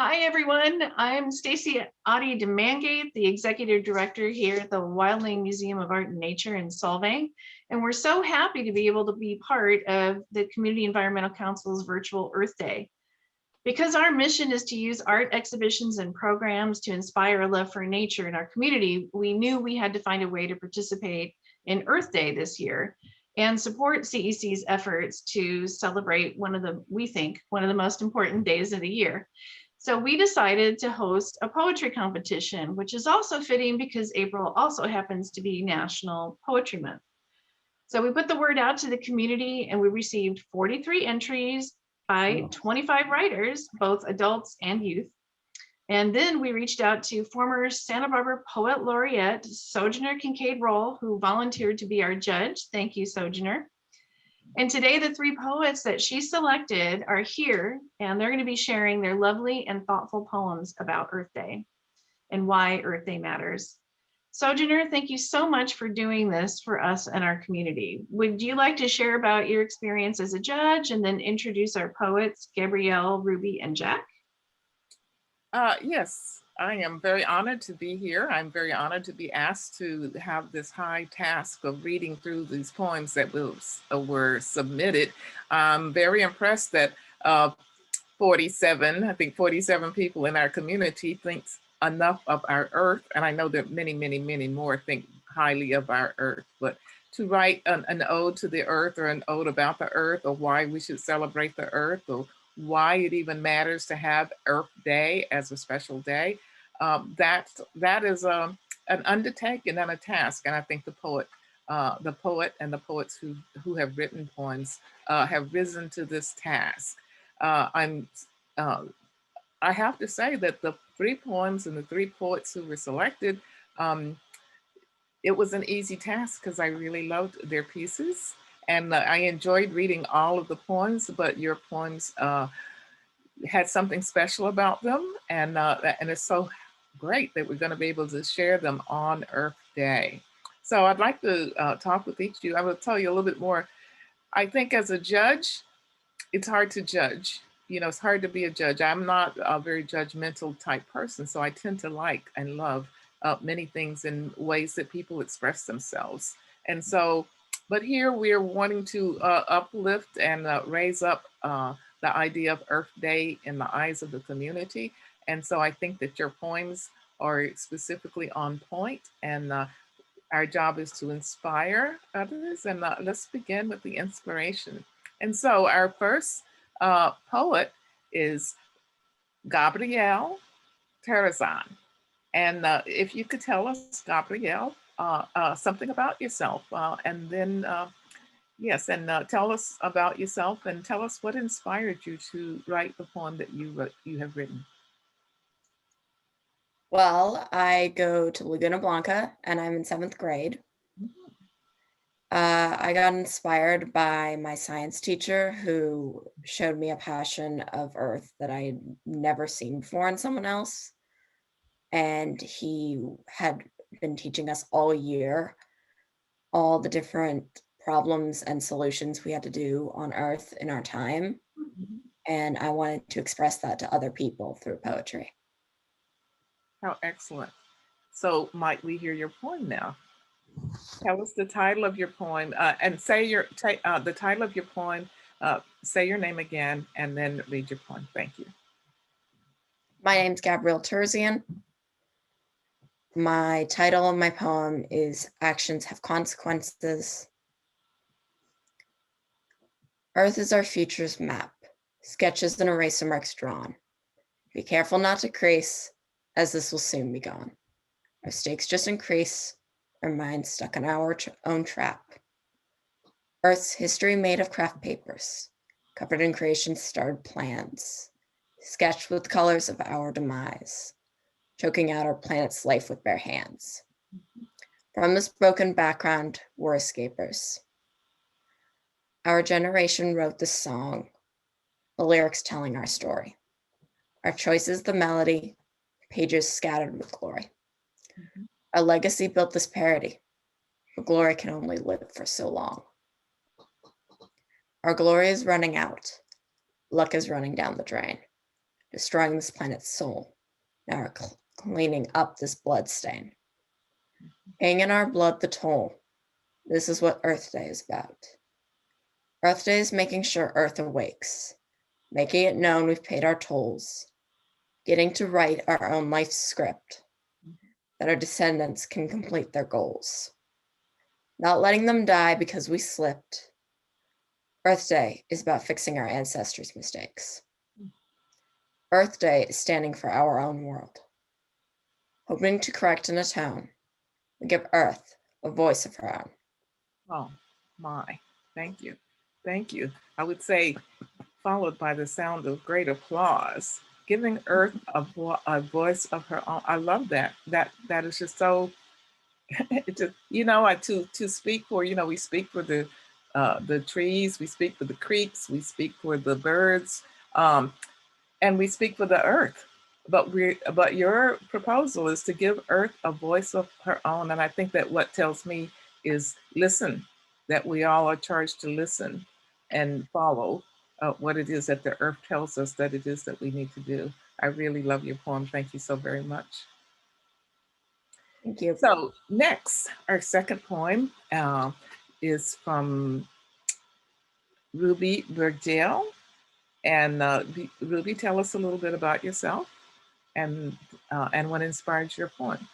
Hi, everyone. I'm Stacy Adi DeMangate, the Executive Director here at the Wildling Museum of Art and Nature in Solvang. And we're so happy to be able to be part of the Community Environmental Council's virtual Earth Day. Because our mission is to use art exhibitions and programs to inspire a love for nature in our community, we knew we had to find a way to participate in Earth Day this year and support CEC's efforts to celebrate we think, one of the most important days of the year. So we decided to host a poetry competition, which is also fitting because April also happens to be National Poetry Month. So we put the word out to the community and we received 43 entries by 25 writers, both adults and youth. And then we reached out to former Santa Barbara Poet Laureate, Sojourner Kincaid Rolle, who volunteered to be our judge. Thank you, Sojourner. And today, the three poets that she selected are here, and they're going to be sharing their lovely and thoughtful poems about Earth Day and why Earth Day matters. Sojourner, thank you so much for doing this for us and our community. Would you like to share about your experience as a judge and then introduce our poets, Gabrielle, Ruby, and Jack? Yes, I am very honored to be here. I'm very honored to be asked to have this high task of reading through these poems that were submitted. I'm very impressed that 47 people in our community thinks enough of our Earth. And I know that many, many, many more think highly of our Earth. But to write an ode to the Earth or an ode about the Earth or why we should celebrate the Earth or why it even matters to have Earth Day as a special day, that is an undertaking and a task. And I think the poet and the poets who have written poems have risen to this task. I have to say that the three poems and the three poets who were selected, it was an easy task because I really loved their pieces. And I enjoyed reading all of the poems, but your poems had something special about them. And it's so great that we're going to be able to share them on Earth Day. So I'd like to talk with each of you. I will tell you a little bit more. I think as a judge, it's hard to judge. You know, it's hard to be a judge. I'm not a very judgmental type person, so I tend to like and love many things in ways that people express themselves. And so, but here we're wanting to uplift and raise up the idea of Earth Day in the eyes of the community. And so I think that your poems are specifically on point, and our job is to inspire others. And let's begin with the inspiration. And so our first poet is Gabrielle Terzian. And if you could tell us, Gabrielle, something about yourself, and then, yes, and tell us about yourself and tell us what inspired you to write the poem that you have written. Well, I go to Laguna Blanca and I'm in 7th grade. I got inspired by my science teacher who showed me a passion of Earth that I had never seen before in someone else. And he had been teaching us all year all the different problems and solutions we had to do on Earth in our time. And I wanted to express that to other people through poetry. How excellent. So might we hear your poem now? Tell us the title of your poem and say the title of your poem, say your name again, and then read your poem. Thank you. My name's Gabrielle Terzian. My title of my poem is Actions Have Consequences. Earth is our future's map, sketches and eraser marks drawn. Be careful not to crease, as this will soon be gone. Our stakes just increase, our minds stuck in our own trap. Earth's history made of craft papers, covered in creation's starred plans, sketched with colors of our demise, choking out our planet's life with bare hands. From this broken background, we're escapers. Our generation wrote this song, the lyrics telling our story. Our choices, the melody, pages scattered with glory. Our legacy built this parody, but glory can only live for so long. Our glory is running out. Luck is running down the drain. destroying this planet's soul. Now we're cleaning up this blood stain. Paying in our blood the toll. This is what Earth Day is about. Earth Day is making sure Earth awakes, making it known we've paid our tolls, getting to write our own life script, that our descendants can complete their goals. Not letting them die because we slipped. Earth Day is about fixing our ancestors' mistakes. Earth Day is standing for our own world. Hoping to correct and atone, we give Earth a voice of her own. Oh my, thank you. Thank you. I would say, followed by the sound of great applause, giving Earth a voice of her own. I love that. That is just so, it just, to speak for, we speak for the trees, we speak for the creeks, we speak for the birds, and we speak for the earth. But your proposal is to give Earth a voice of her own. And I think that what tells me is listen, that we all are charged to listen and follow what it is that the earth tells us that it is that we need to do. I really love your poem. Thank you so very much. Thank you. So next, our second poem is from Ruby Bargiel. And Ruby, tell us a little bit about yourself and what inspired your poem.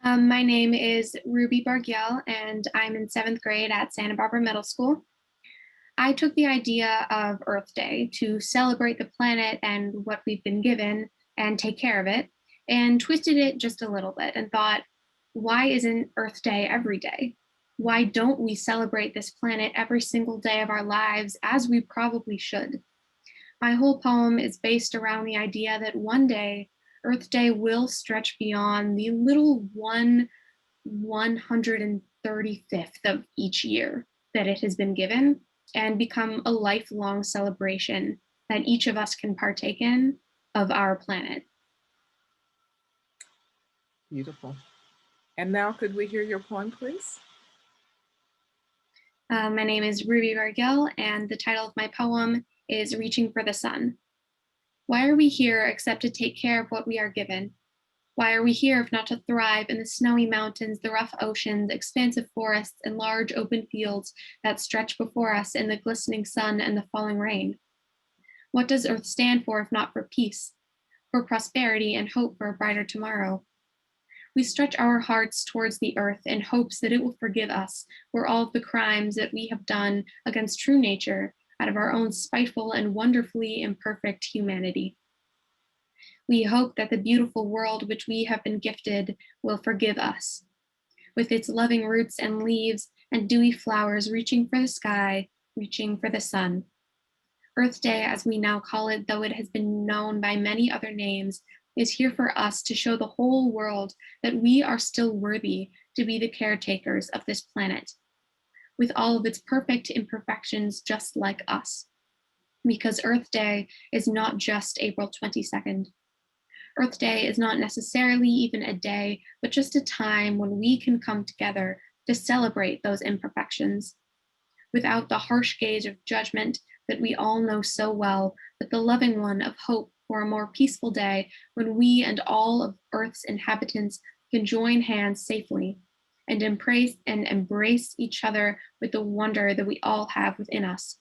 My name is Ruby Bargiel, and I'm in 7th grade at Santa Barbara Middle School. I took the idea of Earth Day to celebrate the planet and what we've been given and take care of it, and twisted it just a little bit and thought, why isn't Earth Day every day? Why don't we celebrate this planet every single day of our lives as we probably should? My whole poem is based around the idea that one day Earth Day will stretch beyond the little 135th of each year that it has been given and become a lifelong celebration that each of us can partake in of our planet. Beautiful. And now could we hear your poem, please? My name is Ruby Bargiel, and the title of my poem is Reaching for the Sun. Why are we here except to take care of what we are given? Why are we here if not to thrive in the snowy mountains, the rough oceans, expansive forests, and large open fields that stretch before us in the glistening sun and the falling rain? What does Earth stand for if not for peace, for prosperity and hope for a brighter tomorrow? We stretch our hearts towards the earth in hopes that it will forgive us for all of the crimes that we have done against true nature out of our own spiteful and wonderfully imperfect humanity. We hope that the beautiful world which we have been gifted will forgive us, with its loving roots and leaves and dewy flowers reaching for the sky, reaching for the sun. Earth Day, as we now call it, though it has been known by many other names, is here for us to show the whole world that we are still worthy to be the caretakers of this planet, with all of its perfect imperfections just like us. Because Earth Day is not just April 22nd. Earth Day is not necessarily even a day, but just a time when we can come together to celebrate those imperfections, without the harsh gaze of judgment that we all know so well, but the loving one of hope for a more peaceful day when we and all of Earth's inhabitants can join hands safely and embrace each other with the wonder that we all have within us.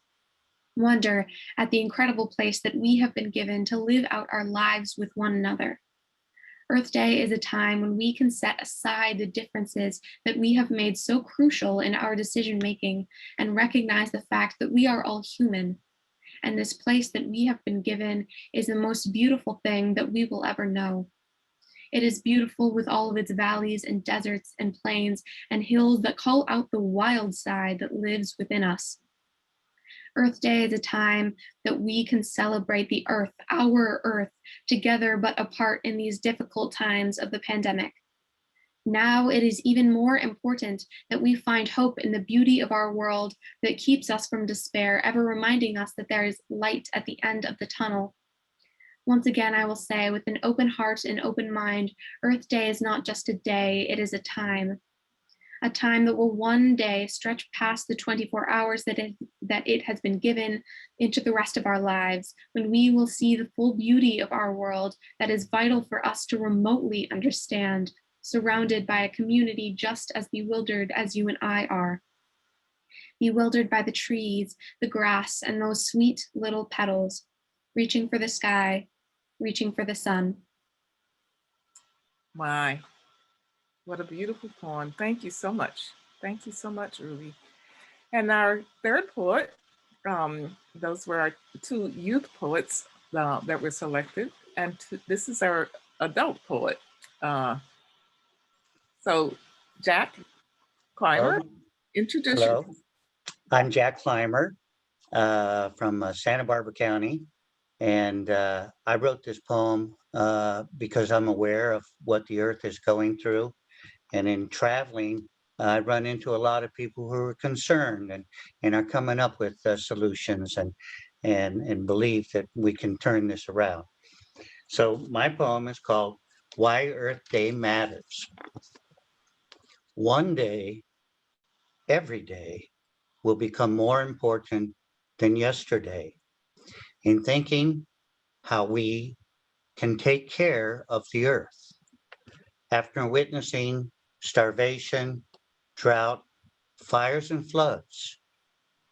Wonder at the incredible place that we have been given to live out our lives with one another. Earth Day is a time when we can set aside the differences that we have made so crucial in our decision making and recognize the fact that we are all human. And this place that we have been given is the most beautiful thing that we will ever know. It is beautiful with all of its valleys and deserts and plains and hills that call out the wild side that lives within us. Earth Day is a time that we can celebrate the earth, our earth, together but apart in these difficult times of the pandemic. Now it is even more important that we find hope in the beauty of our world that keeps us from despair, ever reminding us that there is light at the end of the tunnel. Once again, I will say, with an open heart and open mind, Earth Day is not just a day, it is a time a time that will one day stretch past the 24 hours that it has been given into the rest of our lives, when we will see the full beauty of our world that is vital for us to remotely understand, surrounded by a community just as bewildered as you and I are. Bewildered by the trees, the grass, and those sweet little petals, reaching for the sky, reaching for the sun. My, what a beautiful poem. Thank you so much. Thank you so much, Ruby. And our third poet, those were our two youth poets that were selected. And this is our adult poet. So Jack Clymer, introduce Hello, yourself. I'm Jack Clymer from Santa Barbara County. And I wrote this poem because I'm aware of what the earth is going through. And in traveling, I run into a lot of people who are concerned and are coming up with solutions and believe that we can turn this around. So my poem is called Why Earth Day Matters. One day, every day, will become more important than yesterday in thinking how we can take care of the earth. After witnessing starvation, drought, fires, and floods,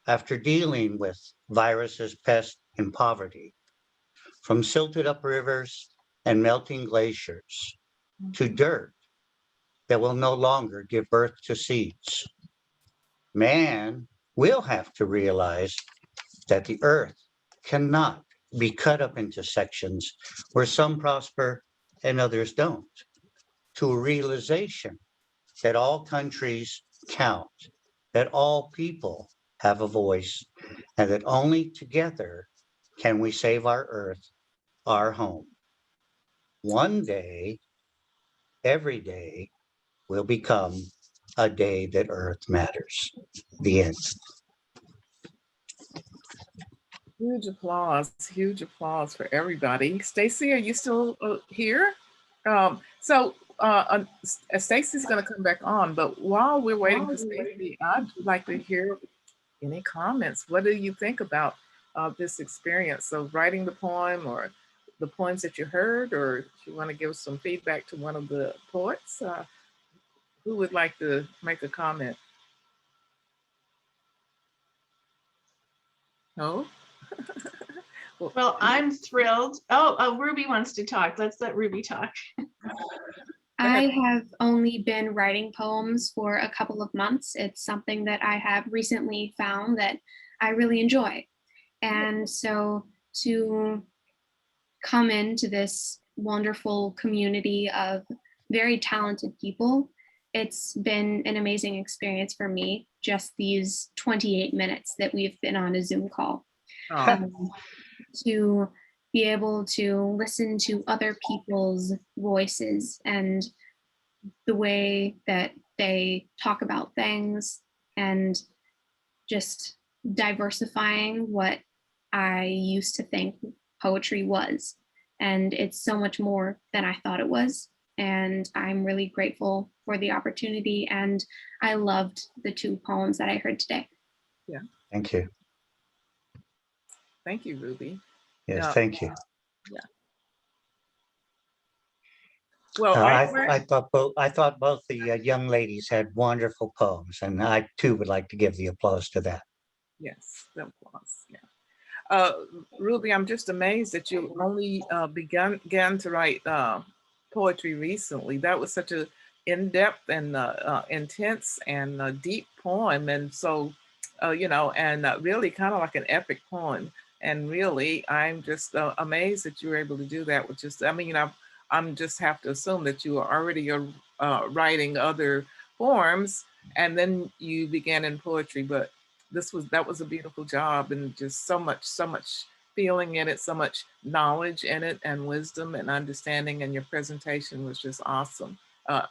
after dealing with viruses, pests, and poverty, from silted up rivers and melting glaciers to dirt that will no longer give birth to seeds, man will have to realize that the earth cannot be cut up into sections where some prosper and others don't, to a realization that all countries count, that all people have a voice, and that only together can we save our earth, our home. One day, every day, will become a day that earth matters. The end. Huge applause for everybody. Stacy, are you still here? Stacy's going to come back on, but while we're waiting for Stacy, I'd like to hear any comments. What do you think about this experience of writing the poem, or the poems that you heard, or if you want to give some feedback to one of the poets? Who would like to make a comment? No? Well, I'm thrilled. Oh, Ruby wants to talk. Let's let Ruby talk. I have only been writing poems for a couple of months. It's something that I have recently found that I really enjoy. And so to come into this wonderful community of very talented people, it's been an amazing experience for me, just these 28 minutes that we've been on a Zoom call. To be able to listen to other people's voices and the way that they talk about things, and just diversifying what I used to think poetry was. And it's so much more than I thought it was. And I'm really grateful for the opportunity. And I loved the two poems that I heard today. Yeah. Thank you. Thank you, Ruby. Yes, thank you. Yeah. Well, I thought both the young ladies had wonderful poems, and I too would like to give the applause to that. Yes, the applause. Yeah. Ruby, I'm just amazed that you only began to write poetry recently. That was such a in-depth and intense and deep poem, and so really kind of like an epic poem. And really, I'm just amazed that you were able to do that. Which is, I'm just have to assume that you are already writing other forms, and then you began in poetry. But that was a beautiful job, and just so much feeling in it, so much knowledge in it, and wisdom and understanding. And your presentation was just awesome.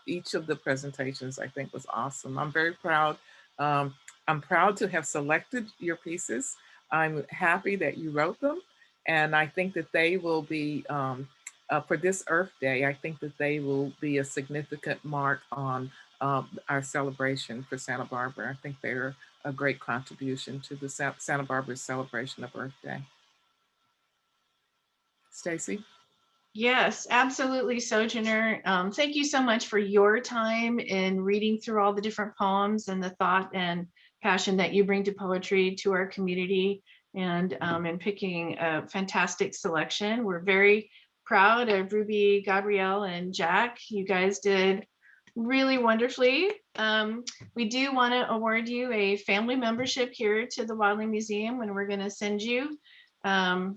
Each of the presentations, I think, was awesome. I'm very proud. I'm proud to have selected your pieces. I'm happy that you wrote them, and I think that they will be for this Earth Day, I think that they will be a significant mark on our celebration for Santa Barbara. I think they're a great contribution to the Santa Barbara celebration of Earth Day. Stacy? Yes, absolutely, Sojourner. Thank you so much for your time in reading through all the different poems and the thought and passion that you bring to poetry to our community, and in picking a fantastic selection. We're very proud of Ruby, Gabrielle, and Jack. You guys did really wonderfully. We do want to award you a family membership here to the Wildling Museum, when we're going to send you. Oh,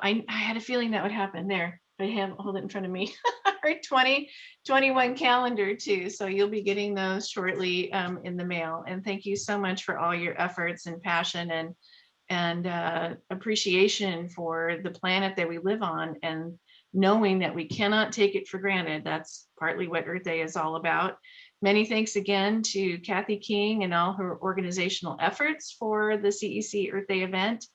I had a feeling that would happen there. I have, hold it in front of me, our 2021 calendar too. So you'll be getting those shortly in the mail. And thank you so much for all your efforts and passion and appreciation for the planet that we live on, and knowing that we cannot take it for granted. That's partly what Earth Day is all about. Many thanks again to Kathy King and all her organizational efforts for the CEC Earth Day event.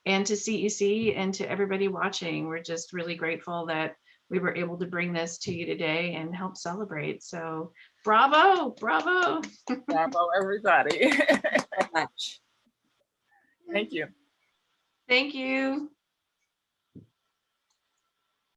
And to CEC and to everybody watching. We're just really grateful that we were able to bring this to you today and help celebrate. So bravo, bravo. Bravo, everybody. So much. Thank you. Thank you.